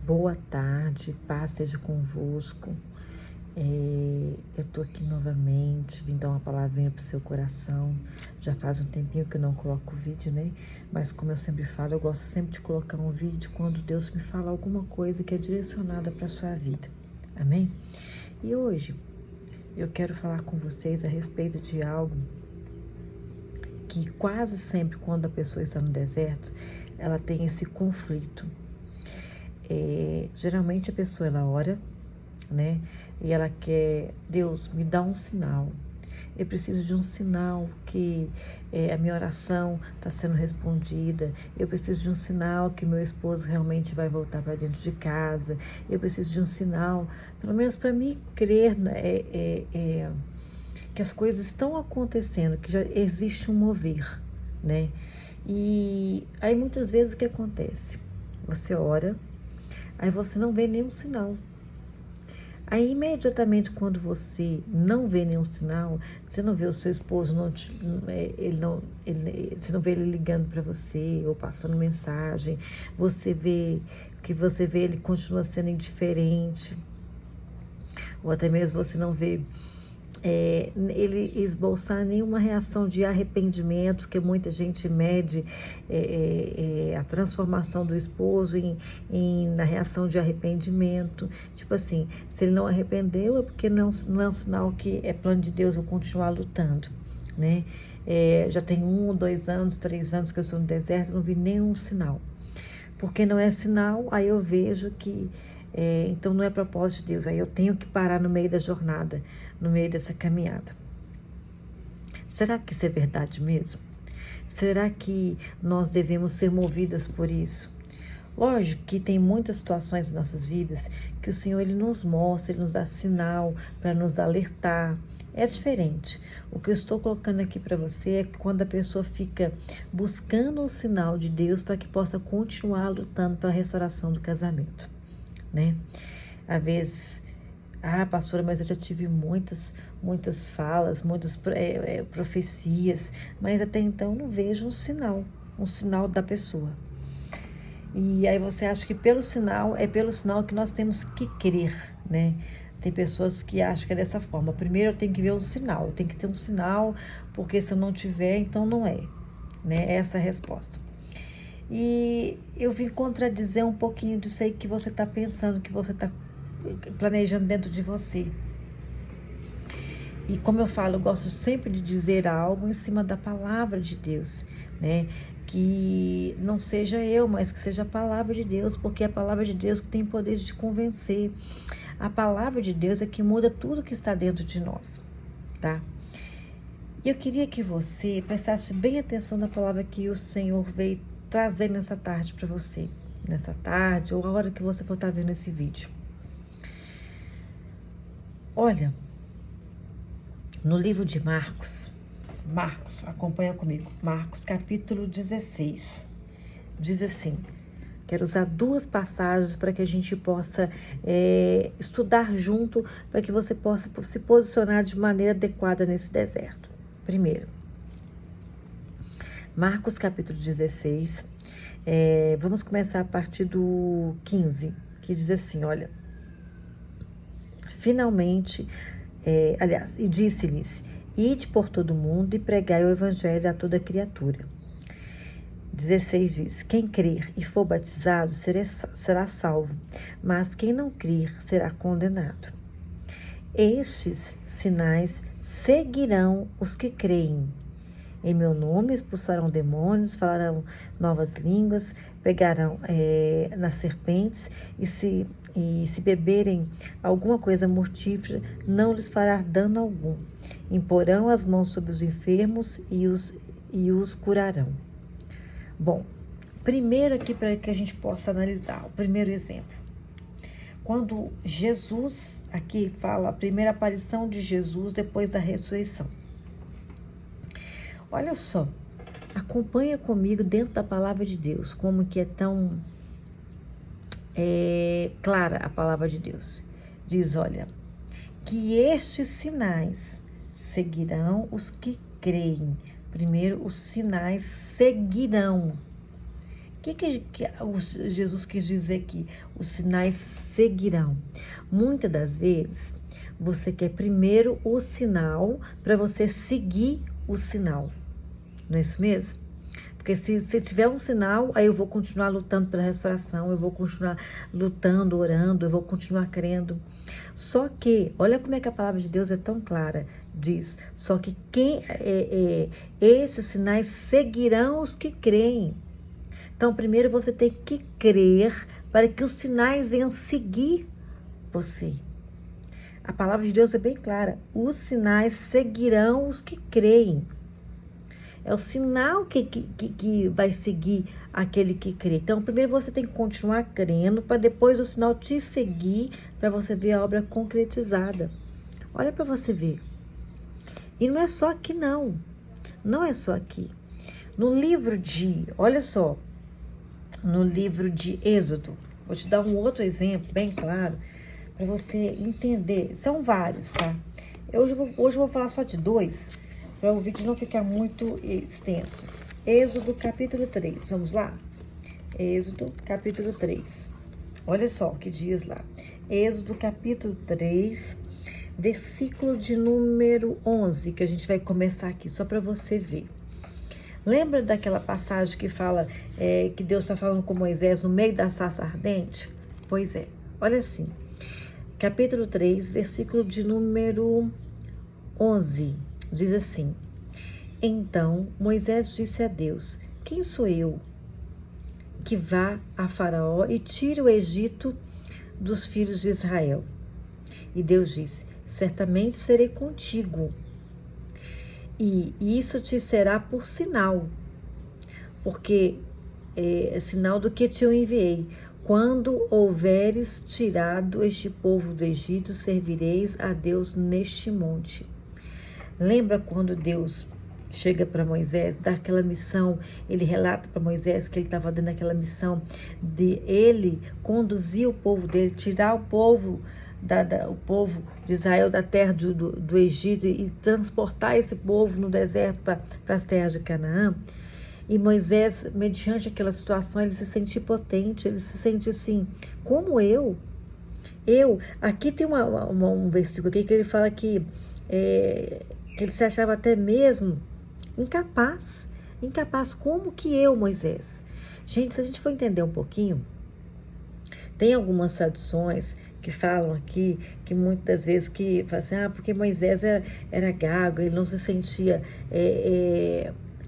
Boa tarde, paz seja convosco. Eu tô aqui novamente, vim dar uma palavrinha pro seu coração. Já faz um tempinho que eu não coloco vídeo, né? Mas como eu sempre falo, eu gosto sempre de colocar um vídeo quando Deus me fala alguma coisa que é direcionada para sua vida. Amém? E hoje eu quero falar com vocês a respeito de algo que quase sempre quando a pessoa está no deserto, ela tem esse conflito. Geralmente a pessoa ela ora, né? E ela quer, Deus, me dá um sinal. Eu preciso de um sinal que a minha oração está sendo respondida. Eu preciso de um sinal que meu esposo realmente vai voltar para dentro de casa. Eu preciso de um sinal, pelo menos para mim crer, né, que as coisas estão acontecendo, que já existe um mover, né? E aí muitas vezes o que acontece? Você ora, aí você não vê nenhum sinal. Aí, imediatamente, quando você não vê nenhum sinal, você não vê o seu esposo, você não vê ele ligando para você ou passando mensagem, você vê ele continua sendo indiferente, ou até mesmo você não vê ele esboçar nenhuma reação de arrependimento, porque muita gente mede a transformação do esposo na reação de arrependimento. Tipo assim, se ele não arrependeu é porque não é um sinal que é plano de Deus eu continuar lutando, né? Já tem 1, 2 anos, 3 anos que eu estou no deserto, não vi nenhum sinal. Porque não é sinal, aí eu vejo que então não é propósito de Deus. Aí eu tenho que parar no meio da jornada, no meio dessa caminhada. Será que isso é verdade mesmo? Será que nós devemos ser movidas por isso? Lógico que tem muitas situações em nossas vidas que o Senhor ele nos mostra, ele nos dá sinal para nos alertar. É diferente. O que eu estou colocando aqui para você é quando a pessoa fica buscando um sinal de Deus para que possa continuar lutando pela restauração do casamento, né? Às vezes, pastora, mas eu já tive muitas falas, muitas profecias, mas até então não vejo um sinal da pessoa. E aí você acha que pelo sinal que nós temos que crer, né? Tem pessoas que acham que é dessa forma. Primeiro eu tenho que ver um sinal, eu tenho que ter um sinal, porque se eu não tiver, então não é, né? Essa é a resposta. E eu vim contradizer um pouquinho disso aí que você está pensando, que você está planejando dentro de você. E como eu falo, eu gosto sempre de dizer algo em cima da palavra de Deus, né? Que não seja eu, mas que seja a palavra de Deus, porque é a palavra de Deus que tem poder de te convencer. A palavra de Deus é que muda tudo que está dentro de nós, tá? E eu queria que você prestasse bem atenção na palavra que o Senhor veio trazer nessa tarde para você. Nessa tarde ou a hora que você for estar vendo esse vídeo. Olha, no livro de Marcos, acompanha comigo, Marcos capítulo 16, diz assim, quero usar 2 passagens para que a gente possa estudar junto, para que você possa se posicionar de maneira adequada nesse deserto. Primeiro, Marcos capítulo 16, vamos começar a partir do 15, que diz assim, olha, finalmente, e disse-lhes, ide por todo mundo e pregai o evangelho a toda criatura. 16 diz, quem crer e for batizado será salvo, mas quem não crer será condenado. Estes sinais seguirão os que creem. Em meu nome expulsarão demônios, falarão novas línguas, pegarão nas serpentes e se beberem alguma coisa mortífera, não lhes fará dano algum. Imporão as mãos sobre os enfermos e os curarão. Bom, primeiro aqui para que a gente possa analisar, o primeiro exemplo. Quando Jesus, aqui fala a primeira aparição de Jesus depois da ressurreição. Olha só, acompanha comigo dentro da palavra de Deus, como que é tão clara a palavra de Deus. Diz, olha, que estes sinais seguirão os que creem. Primeiro, os sinais seguirão. Jesus quis dizer aqui? Os sinais seguirão. Muitas das vezes, você quer primeiro o sinal para você seguir o sinal. Não é isso mesmo? Porque se tiver um sinal, aí eu vou continuar lutando pela restauração, eu vou continuar lutando, orando, eu vou continuar crendo. Só que, olha como é que a palavra de Deus é tão clara, diz, só que esses sinais seguirão os que creem. Então, primeiro você tem que crer para que os sinais venham seguir você. A palavra de Deus é bem clara, os sinais seguirão os que creem. É o sinal que vai seguir aquele que crê. Então, primeiro você tem que continuar crendo, para depois o sinal te seguir, para você ver a obra concretizada. Olha para você ver. E não é só aqui, não. Não é só aqui. No livro olha só, no livro de Êxodo, vou te dar um outro exemplo bem claro, para você entender. São vários, tá? Hoje eu vou falar só de 2, para o vídeo não ficar muito extenso. Êxodo capítulo 3, vamos lá? Êxodo capítulo 3. Olha só o que diz lá. Êxodo capítulo 3, versículo de número 11, que a gente vai começar aqui, só para você ver. Lembra daquela passagem que fala que Deus está falando com Moisés no meio da sarça ardente? Pois é, olha assim. Capítulo 3, versículo de número 11. Diz assim: Então Moisés disse a Deus: Quem sou eu que vá a Faraó e tire o Egito dos filhos de Israel? E Deus disse: Certamente serei contigo, e isso te será por sinal, porque é sinal do que te eu enviei. Quando houveres tirado este povo do Egito, servireis a Deus neste monte. Lembra quando Deus chega para Moisés, dá aquela missão, ele relata para Moisés que ele estava dando aquela missão de ele conduzir o povo dele, tirar o povo, o povo de Israel da terra do Egito e transportar esse povo no deserto para as terras de Canaã. E Moisés, mediante aquela situação, ele se sente potente, ele se sente assim, como eu. Aqui tem um versículo aqui que ele fala que ele se achava até mesmo incapaz, como que eu, Moisés? Gente, se a gente for entender um pouquinho, tem algumas traduções que falam aqui, que muitas das vezes que falam assim, porque Moisés era gago, ele não se sentia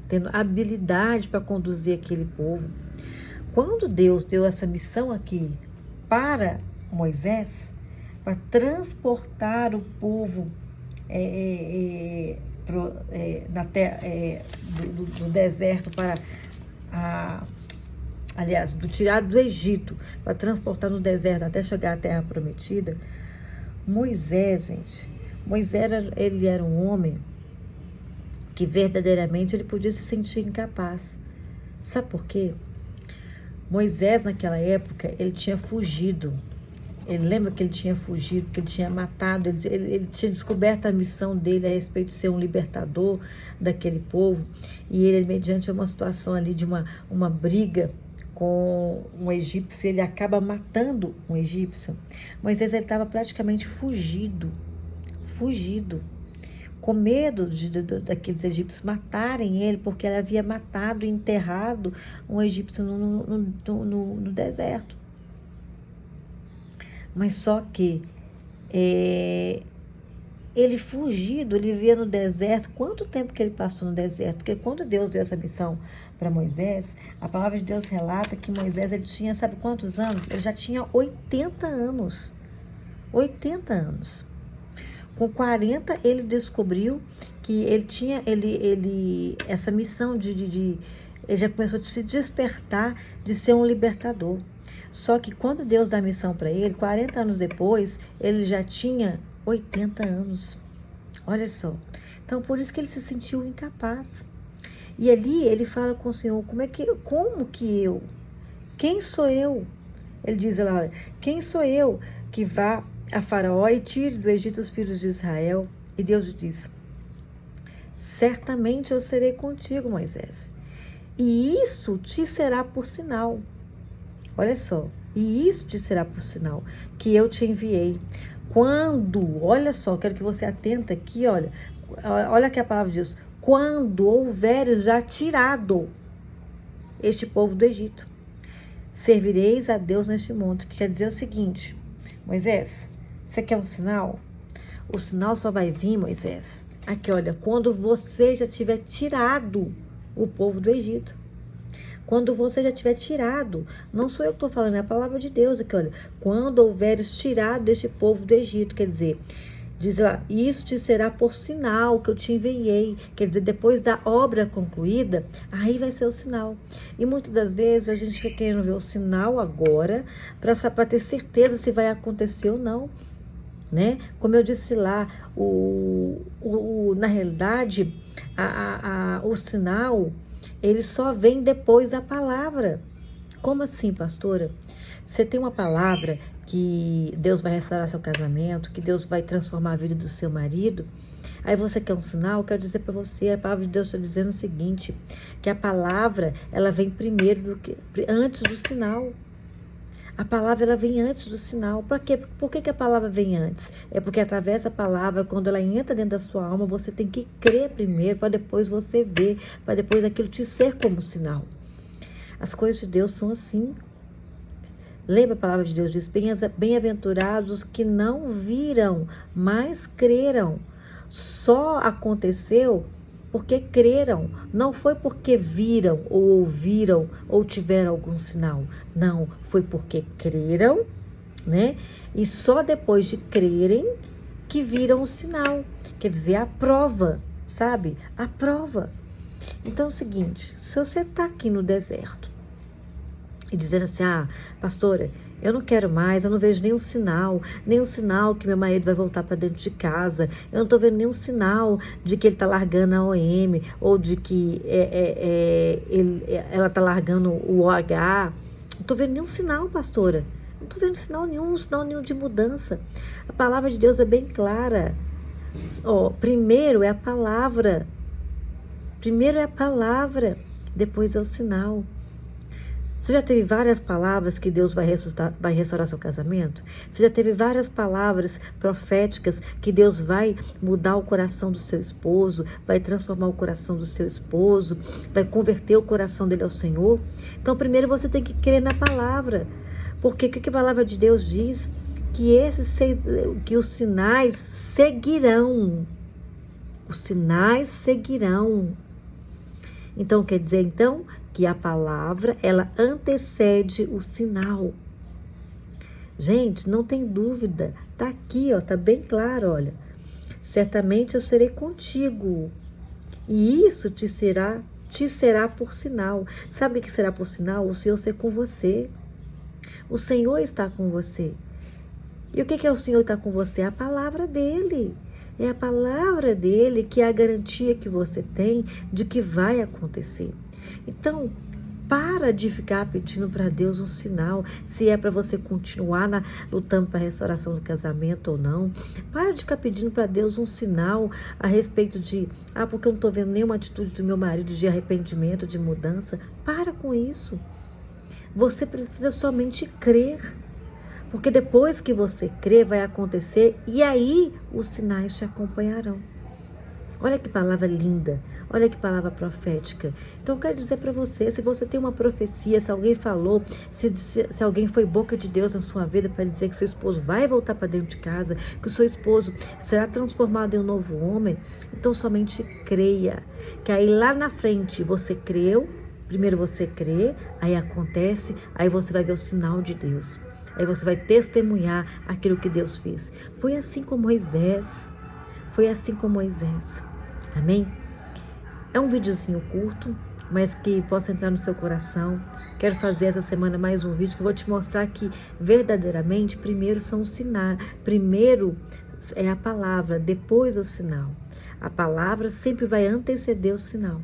tendo habilidade para conduzir aquele povo. Quando Deus deu essa missão aqui para Moisés, para transportar o povo na terra, do deserto para do tirado do Egito, para transportar no deserto até chegar à terra prometida. Moisés, gente, ele era um homem que verdadeiramente ele podia se sentir incapaz. Sabe por quê? Moisés, naquela época, ele tinha fugido. Ele lembra que ele tinha fugido, que ele tinha matado, ele tinha descoberto a missão dele a respeito de ser um libertador daquele povo. E ele, mediante uma situação ali de uma briga com um egípcio, ele acaba matando um egípcio. Moisés estava praticamente fugido, com medo daqueles egípcios matarem ele, porque ele havia matado e enterrado um egípcio no deserto. Mas só que ele fugido, ele vivia no deserto. Quanto tempo que ele passou no deserto? Porque quando Deus deu essa missão para Moisés, a palavra de Deus relata que Moisés, ele tinha, sabe quantos anos? Ele já tinha 80 anos. 80 anos. Com 40, ele descobriu que ele tinha essa missão ele já começou a se despertar de ser um libertador. Só que quando Deus dá a missão para ele, 40 anos depois, ele já tinha 80 anos. Olha só. Então, por isso que ele se sentiu incapaz. E ali ele fala com o Senhor, como que eu? Quem sou eu? Ele diz lá, quem sou eu que vá a Faraó e tire do Egito os filhos de Israel? E Deus diz, certamente eu serei contigo, Moisés. E isso te será por sinal. Olha só. E isso te será por sinal que eu te enviei. Quando, olha só, quero que você atenta aqui, olha que a palavra diz, quando houveres já tirado este povo do Egito, servireis a Deus neste monte, que quer dizer o seguinte, Moisés, você quer um sinal? O sinal só vai vir, Moisés, aqui, olha, quando você já tiver tirado o povo do Egito. Quando você já tiver tirado, não sou eu que estou falando, é a palavra de Deus aqui, olha. Quando houveres tirado este povo do Egito, quer dizer, diz lá, isso te será por sinal que eu te enviei. Quer dizer, depois da obra concluída, aí vai ser o sinal. E muitas das vezes a gente fica querendo ver o sinal agora, para ter certeza se vai acontecer ou não. Né? Como eu disse lá, na realidade, o sinal, ele só vem depois da palavra. Como assim, pastora? Você tem uma palavra que Deus vai restaurar seu casamento, que Deus vai transformar a vida do seu marido, aí você quer um sinal? Eu quero dizer para você, a palavra de Deus está dizendo o seguinte, que a palavra, ela vem primeiro antes do sinal. A palavra, ela vem antes do sinal. Por quê? Por que a palavra vem antes? É porque através da palavra, quando ela entra dentro da sua alma, você tem que crer primeiro, para depois você ver, para depois aquilo te ser como sinal. As coisas de Deus são assim. Lembra a palavra de Deus diz, bem-aventurados que não viram, mas creram. Só aconteceu porque creram, não foi porque viram ou ouviram ou tiveram algum sinal. Não, foi porque creram, né? E só depois de crerem que viram o sinal. Quer dizer, a prova, sabe? A prova. Então é o seguinte, se você está aqui no deserto e dizendo assim, pastora, eu não quero mais, eu não vejo nenhum sinal que meu marido vai voltar para dentro de casa, eu não estou vendo nenhum sinal de que ele está largando a OM, ou de que ela está largando o OH, não estou vendo nenhum sinal, pastora, não estou vendo sinal nenhum de mudança. A palavra de Deus é bem clara. Primeiro é a palavra, depois é o sinal. Você já teve várias palavras que Deus vai restaurar seu casamento? Você já teve várias palavras proféticas que Deus vai mudar o coração do seu esposo, vai transformar o coração do seu esposo, vai converter o coração dele ao Senhor? Então, primeiro você tem que crer na palavra. Porque o que a palavra de Deus diz? Que os sinais seguirão. Os sinais seguirão. Então, quer dizer, que a palavra, ela antecede o sinal. Gente, não tem dúvida. Tá aqui, tá bem claro, olha. Certamente eu serei contigo. E isso te será por sinal. Sabe o que será por sinal? O Senhor ser com você. O Senhor está com você. E o que é o Senhor estar com você? É a palavra dele. É a palavra dele que é a garantia que você tem de que vai acontecer. Então, para de ficar pedindo para Deus um sinal, se é para você continuar lutando para a restauração do casamento ou não. Para de ficar pedindo para Deus um sinal a respeito de, porque eu não estou vendo nenhuma atitude do meu marido de arrependimento, de mudança. Para com isso. Você precisa somente crer. Porque depois que você crê, vai acontecer e aí os sinais te acompanharão. Olha que palavra linda, olha que palavra profética. Então eu quero dizer para você, se você tem uma profecia, se alguém falou, se alguém foi boca de Deus na sua vida para dizer que seu esposo vai voltar para dentro de casa, que o seu esposo será transformado em um novo homem, então somente creia. Que aí lá na frente você creu, primeiro você crê, aí acontece, aí você vai ver o sinal de Deus. Aí você vai testemunhar aquilo que Deus fez. Foi assim com Moisés. Amém? É um videozinho curto, mas que possa entrar no seu coração. Quero fazer essa semana mais um vídeo que eu vou te mostrar que verdadeiramente, primeiro são os sinais. Primeiro é a palavra, depois o sinal. A palavra sempre vai anteceder o sinal.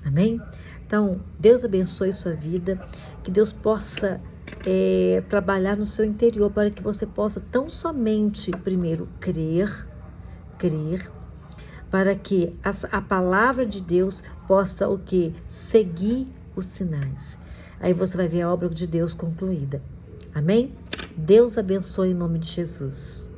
Amém? Então, Deus abençoe sua vida. Que Deus possa trabalhar no seu interior para que você possa tão somente primeiro crer, para que a palavra de Deus possa o quê? Seguir os sinais. Aí você vai ver a obra de Deus concluída. Amém? Deus abençoe em nome de Jesus.